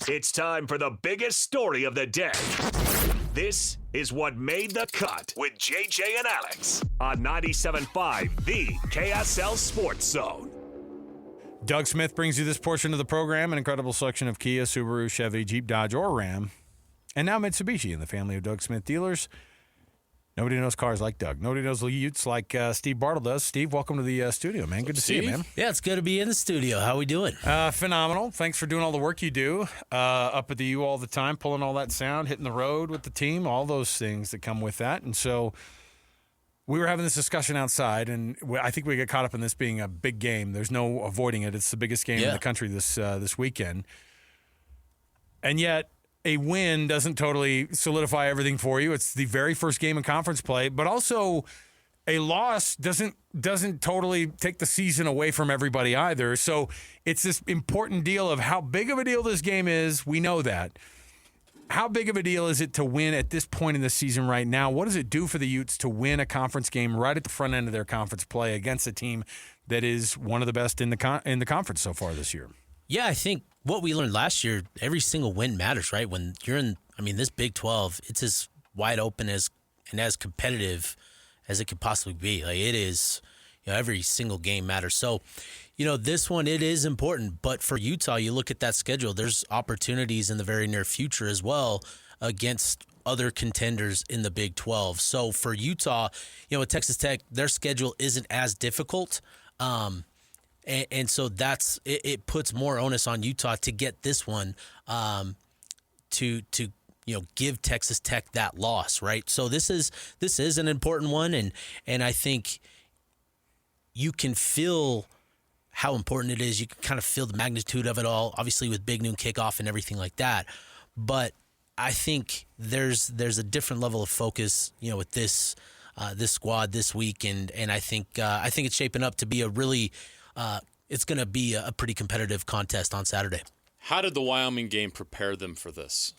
It's time for the biggest story of the day. This is What Made the Cut with JJ and Alex on 97.5, the KSL Sports Zone. Doug Smith brings you this portion of the program, an incredible selection of Kia, Subaru, Chevy, Jeep, Dodge, or Ram, and now Mitsubishi in the family of Doug Smith dealers. Nobody knows cars like Doug. Nobody knows the Utes like Steve Bartle does. Steve, welcome to the studio, man. Good to see you, man. Yeah, it's good to be in the studio. How we doing? Phenomenal. Thanks for doing all the work you do up at the U all the time, pulling all that sound, hitting the road with the team, all those things that come with that. And so we were having this discussion outside, and I think we get caught up in this being a big game. There's no avoiding it. It's the biggest game in the country this weekend. And yet, a win doesn't totally solidify everything for you. It's the very first game in conference play, but also a loss doesn't totally take the season away from everybody either. So it's this important deal of how big of a deal this game is. We know that. How big of a deal is it to win at this point in the season right now? What does it do for the Utes to win a conference game right at the front end of their conference play against a team that is one of the best in the conference so far this year? Yeah, I think what we learned last year, every single win matters, right? When you're in, this Big 12, it's as wide open and as competitive as it could possibly be. Like it is, every single game matters. So, this one, it is important. But for Utah, you look at that schedule, there's opportunities in the very near future as well against other contenders in the Big 12. So for Utah, with Texas Tech, their schedule isn't as difficult. And so it puts more onus on Utah to get this one to give Texas Tech that loss, right? So this is an important one, and I think you can feel how important it is. You can kind of feel the magnitude of it all, obviously with Big Noon Kickoff and everything like that. But I think there's a different level of focus, with this squad this week, and I think it's shaping up to be a really it's going to be a pretty competitive contest on Saturday. How did the Wyoming game prepare them for this?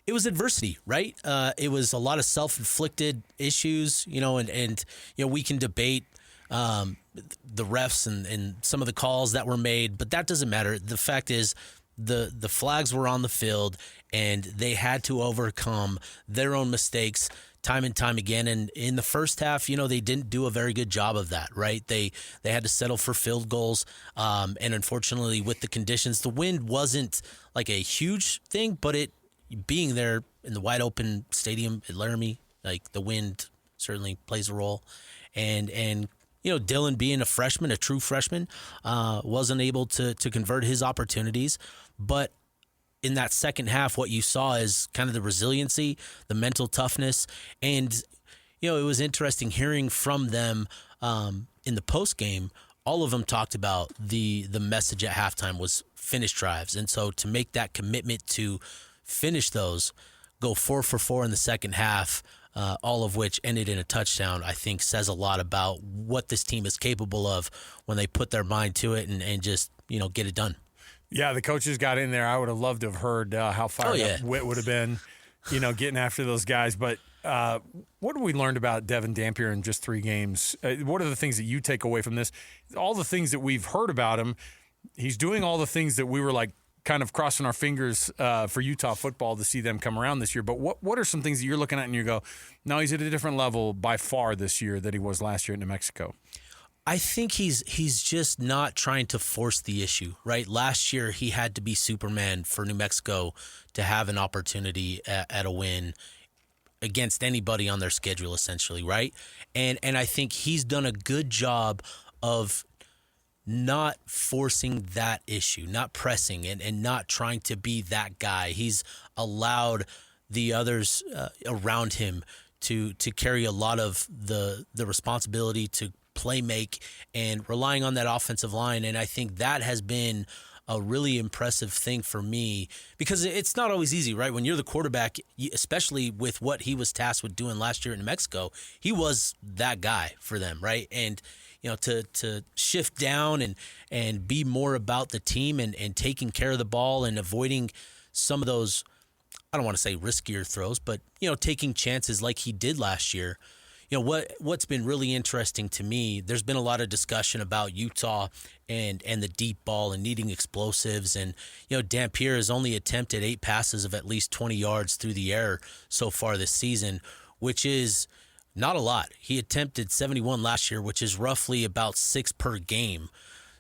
It was adversity, right? It was a lot of self-inflicted issues, and we can debate the refs and some of the calls that were made, but that doesn't matter. The fact is the flags were on the field, and they had to overcome their own mistakes time and time again. And in the first half, they didn't do a very good job of that, right? They had to settle for field goals. And unfortunately, with the conditions, the wind wasn't like a huge thing, but it being there in the wide open stadium at Laramie, like the wind certainly plays a role. And Dylan being a true freshman, wasn't able to convert his opportunities. But in that second half, what you saw is kind of the resiliency, the mental toughness. And, it was interesting hearing from them in the post game. All of them talked about the message at halftime was finish drives. And so to make that commitment to finish those, go 4 for 4 in the second half, all of which ended in a touchdown, I think says a lot about what this team is capable of when they put their mind to it and just, get it done. Yeah, the coaches got in there. I would have loved to have heard how fired up Witt would have been, getting after those guys. But what have we learned about Devin Dampier in just 3 games? What are the things that you take away from this? All the things that we've heard about him, he's doing all the things that we were like kind of crossing our fingers for Utah football to see them come around this year. But what are some things that you're looking at and you go, no, he's at a different level by far this year than he was last year in New Mexico? I think he's just not trying to force the issue, right? Last year, he had to be Superman for New Mexico to have an opportunity at a win against anybody on their schedule, essentially, right? And I think he's done a good job of not forcing that issue, not pressing and not trying to be that guy. He's allowed the others around him to carry a lot of the responsibility to play make and relying on that offensive line. And I think that has been a really impressive thing for me because it's not always easy, right? When you're the quarterback, especially with what he was tasked with doing last year in New Mexico, he was that guy for them, right? And, to shift down and be more about the team and taking care of the ball and avoiding some of those, I don't want to say riskier throws, but, taking chances like he did last year. what's been really interesting to me, there's been a lot of discussion about Utah and the deep ball and needing explosives. And, Dampier has only attempted 8 passes of at least 20 yards through the air so far this season, which is not a lot. He attempted 71 last year, which is roughly about 6 per game.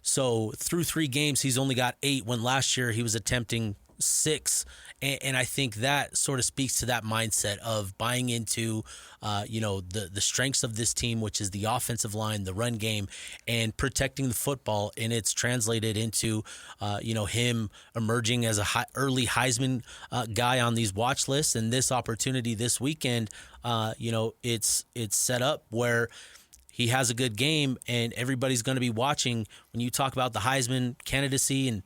So through 3 games, he's only got 8, when last year he was attempting 6. And I think that sort of speaks to that mindset of buying into, the strengths of this team, which is the offensive line, the run game, and protecting the football. And it's translated into, him emerging as a early Heisman guy on these watch lists. And this opportunity this weekend, it's set up where he has a good game and everybody's going to be watching. When you talk about the Heisman candidacy and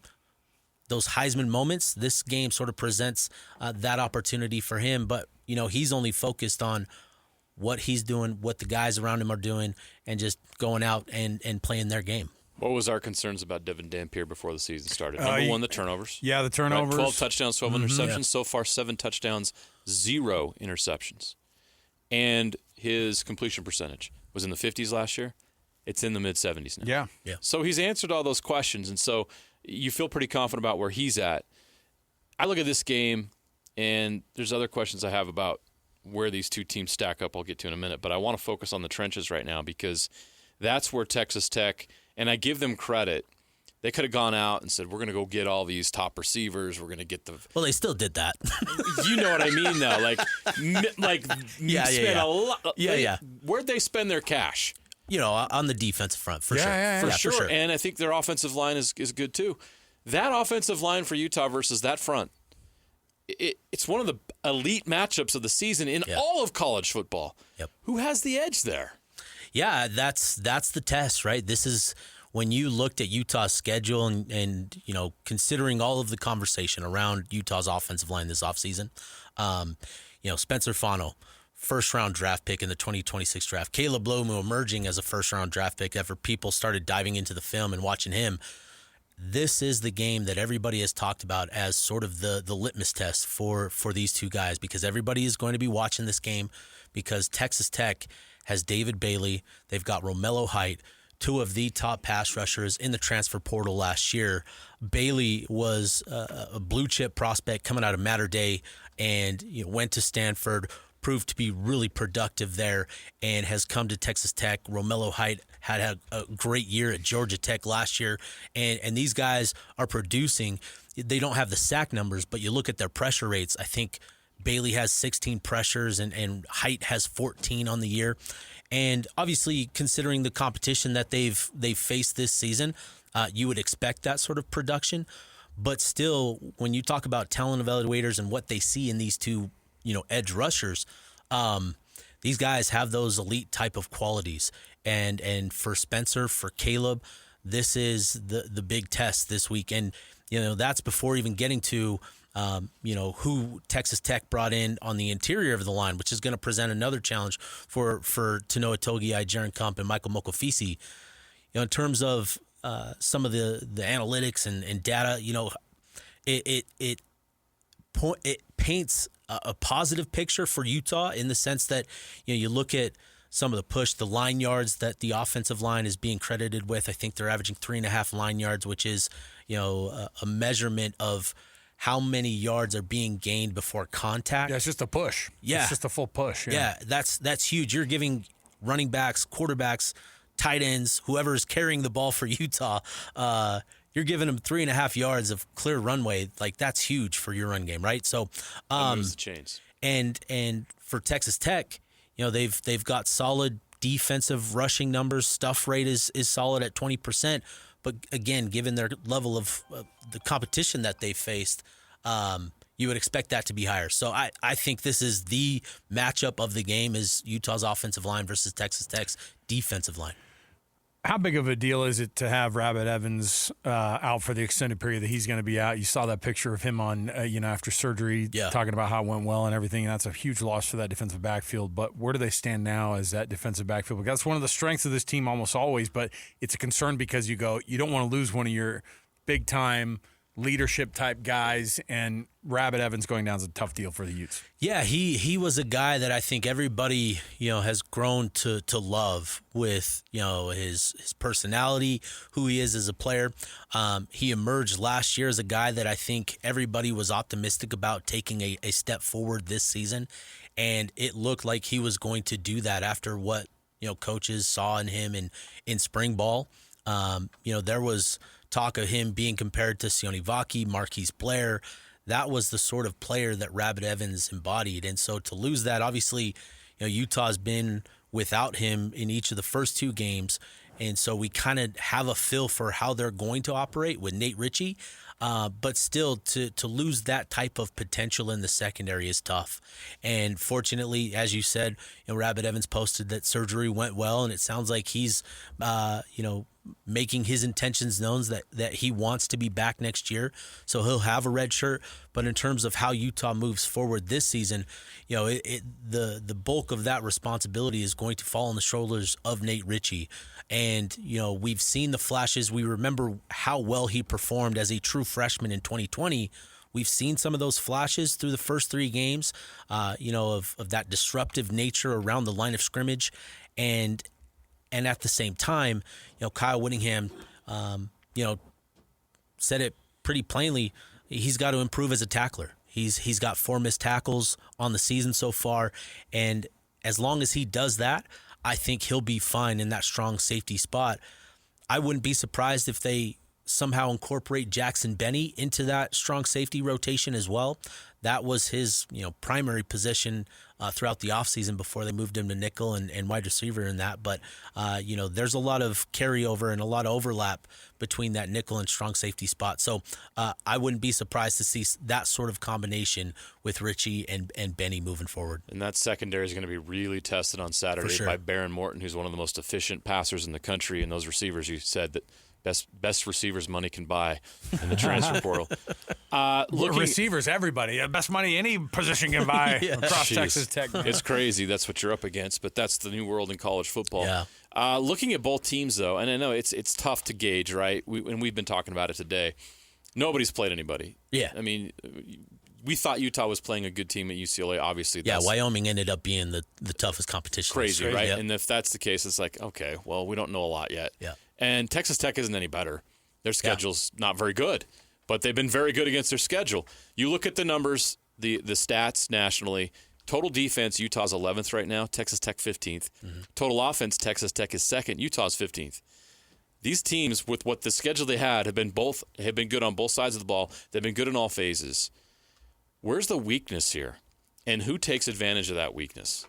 those Heisman moments, this game sort of presents that opportunity for him. But, he's only focused on what he's doing, what the guys around him are doing, and just going out and playing their game. What was our concerns about Devin Dampier before the season started? Number one, the turnovers. Yeah, the turnovers. Right? 12 touchdowns, 12 interceptions. So far, 7 touchdowns, 0 interceptions. And his completion percentage was in the 50s last year. It's in the mid-70s now. Yeah. So he's answered all those questions, and so you feel pretty confident about where he's at. I look at this game, and there's other questions I have about where these two teams stack up I'll get to in a minute, but I want to focus on the trenches right now because that's where Texas Tech, and I give them credit, they could have gone out and said, we're going to go get all these top receivers. We're going to get the... Well, they still did that. You know what I mean, though. Spend a lot... Yeah. Where'd they spend their cash? On the defensive front, for sure. For sure. And I think their offensive line is good, too. That offensive line for Utah versus that front, it's one of the elite matchups of the season in all of college football. Yep. Who has the edge there? Yeah, that's the test, right? This is when you looked at Utah's schedule and considering all of the conversation around Utah's offensive line this offseason, Spencer Fano, first-round draft pick in the 2026 draft. Caleb Lomu emerging as a first-round draft pick after people started diving into the film and watching him. This is the game that everybody has talked about as sort of the litmus test for these two guys, because everybody is going to be watching this game because Texas Tech has David Bailey. They've got Romello Height, 2 of the top pass rushers in the transfer portal last year. Bailey was a blue-chip prospect coming out of Mater Dei and went to Stanford, proved to be really productive there, and has come to Texas Tech. Romello Height had a great year at Georgia Tech last year, and these guys are producing. They don't have the sack numbers, but you look at their pressure rates. I think Bailey has 16 pressures and Height has 14 on the year. And obviously, considering the competition that they've faced this season, you would expect that sort of production. But still, when you talk about talent evaluators and what they see in these two edge rushers, these guys have those elite type of qualities. And for Spencer, for Caleb, this is the big test this week. And, that's before even getting to, who Texas Tech brought in on the interior of the line, which is going to present another challenge for Tanoa Togiai, Jaron Kump, and Michael Mokofisi. In terms of some of the analytics and data, it paints a positive picture for Utah in the sense that you look at some of the push, the line yards that the offensive line is being credited with. I think they're averaging 3.5 line yards, which is a measurement of how many yards are being gained before contact. Yeah, it's just a push. Yeah, it's just a full push. Yeah, that's huge. You're giving running backs, quarterbacks, tight ends, whoever is carrying the ball for Utah, you're giving them 3.5 yards of clear runway. Like, that's huge for your run game, right? So, moves the chains. And for Texas Tech, they've got solid defensive rushing numbers. Stuff rate is solid at 20%. But again, given their level of the competition that they faced, you would expect that to be higher. So I think this is the matchup of the game, is Utah's offensive line versus Texas Tech's defensive line. How big of a deal is it to have Rabbit Evans out for the extended period that he's going to be out? You saw that picture of him on, after surgery, talking about how it went well and everything. And that's a huge loss for that defensive backfield. But where do they stand now as that defensive backfield? Because that's one of the strengths of this team almost always. But it's a concern because you don't want to lose one of your big-time leadership type guys, and Rabbit Evans going down is a tough deal for the Utes. Yeah, he was a guy that I think everybody, has grown to love with, his personality, who he is as a player. He emerged last year as a guy that I think everybody was optimistic about taking a step forward this season, and it looked like he was going to do that after what, coaches saw in him in spring ball. There was talk of him being compared to Sione Vaki, Marquise Blair. That was the sort of player that Rabbit Evans embodied. And so to lose that, obviously, Utah's been without him in each of the first 2 games. And so we kind of have a feel for how they're going to operate with Nate Ritchie. But still, to lose that type of potential in the secondary is tough. And fortunately, as you said, Rabbit Evans posted that surgery went well, and it sounds like he's, making his intentions known that he wants to be back next year. So he'll have a red shirt. But in terms of how Utah moves forward this season, the bulk of that responsibility is going to fall on the shoulders of Nate Ritchie. And, we've seen the flashes. We remember how well he performed as a true freshman in 2020. We've seen some of those flashes through the first 3 games, of that disruptive nature around the line of scrimmage. And at the same time, Kyle Whittingham, said it pretty plainly. He's got to improve as a tackler. He's got 4 missed tackles on the season so far. And as long as he does that, I think he'll be fine in that strong safety spot. I wouldn't be surprised if they somehow incorporate Jackson Benny into that strong safety rotation as well. That was his, primary position throughout the offseason before they moved him to nickel and wide receiver in that. But, there's a lot of carryover and a lot of overlap between that nickel and strong safety spot. So I wouldn't be surprised to see that sort of combination with Ritchie and Benny moving forward. And that secondary is going to be really tested on Saturday by Baron Morton, who's one of the most efficient passers in the country. And those receivers, you said that best receivers money can buy in the transfer portal. Receivers, everybody. Best money any position can buy across Texas Tech. It's crazy. That's what you're up against, but that's the new world in college football. Yeah. Looking at both teams, though, and I know it's tough to gauge, right? We've been talking about it today. Nobody's played anybody. Yeah. I mean, we thought Utah was playing a good team at UCLA. Obviously, Wyoming ended up being the toughest competition. Crazy, right? Yep. And if that's the case, it's like, okay, well, we don't know a lot yet. Yeah. And Texas Tech isn't any better. Their schedule's not very good, but they've been very good against their schedule. You look at the numbers, the stats nationally. Total defense, Utah's 11th right now. Texas Tech 15th. Mm-hmm. Total offense, Texas Tech is 2nd. Utah's 15th. These teams, with what the schedule they had, have been good on both sides of the ball. They've been good in all phases. Where's the weakness here, and who takes advantage of that weakness?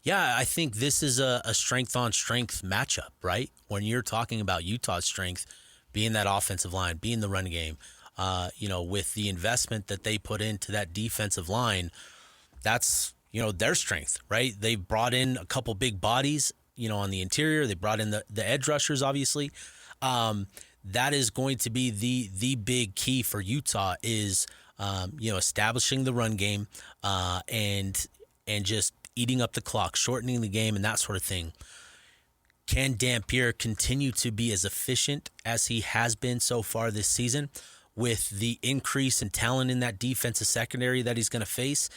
Yeah, I think this is a strength-on-strength matchup, right? When you're talking about Utah's strength being that offensive line, being the run game, with the investment that they put into that defensive line, that's, their strength, right? They brought in a couple big bodies, on the interior. They brought in the edge rushers, obviously. That is going to be the big key for Utah is, establishing the run game and just eating up the clock, shortening the game, and that sort of thing. Can Dampier continue to be as efficient as he has been so far this season with the increase in talent in that defensive secondary that he's going to face?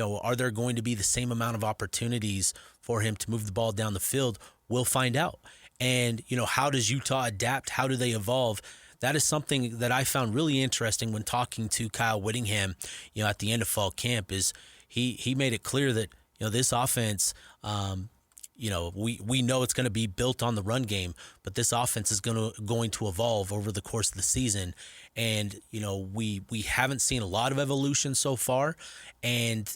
Are there going to be the same amount of opportunities for him to move the ball down the field? We'll find out. And, how does Utah adapt? How do they evolve? That is something that I found really interesting when talking to Kyle Whittingham, at the end of fall camp, is he made it clear that, this offense, we know it's going to be built on the run game, but this offense is going to evolve over the course of the season. And, we haven't seen a lot of evolution so far. And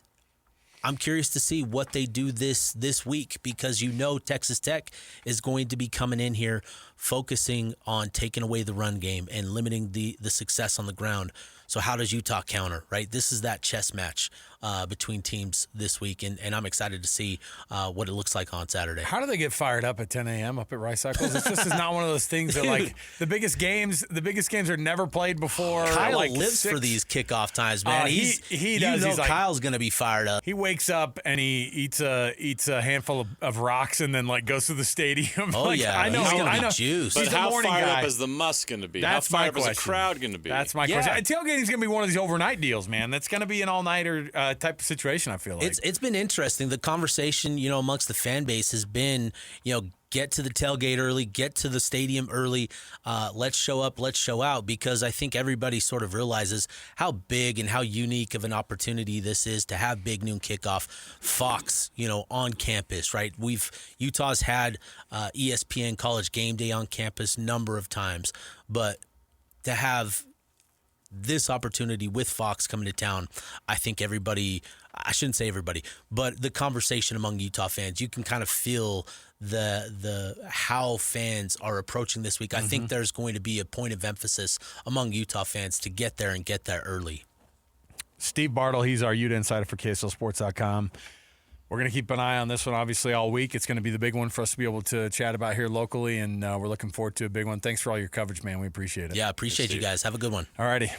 I'm curious to see what they do this week, because Texas Tech is going to be coming in here focusing on taking away the run game and limiting the success on the ground. So how does Utah counter, right? This is that chess match between teams this week, and I'm excited to see what it looks like on Saturday. How do they get fired up at 10 a.m. up at Rice Cycles? It's just not one of those things that, like, the biggest games are never played before. Kyle like lives for these kickoff times, man. he does. You know He's like, Kyle's going to be fired up. he wakes up and he eats a handful of rocks and then like goes to the stadium. Oh, like, yeah. I know. He's gonna I be know. juiced. But He's a how morning fired guy. up is the Musk going to be? That's how my fired up is question. the crowd going to be? That's my question. Tailgating's going to be one of these overnight deals, man. That's going to be an all-nighter type of situation, I feel like. It's been interesting. The conversation, amongst the fan base has been, get to the tailgate early, get to the stadium early. Let's show up, let's show out, because I think everybody sort of realizes how big and how unique of an opportunity this is to have Big Noon Kickoff, Fox, on campus, right? Utah's had ESPN College Game Day on campus number of times, but to have this opportunity with Fox coming to town, I think I shouldn't say everybody, but the conversation among Utah fans, you can kind of feel the how fans are approaching this week. I think there's going to be a point of emphasis among Utah fans to get there and get there early. Steve Bartle, he's our Ute insider for KSLSports.com. We're going to keep an eye on this one, obviously, all week. It's going to be the big one for us to be able to chat about here locally, and we're looking forward to a big one. Thanks for all your coverage, man. We appreciate it. Yeah, appreciate you guys. Have a good one. All righty.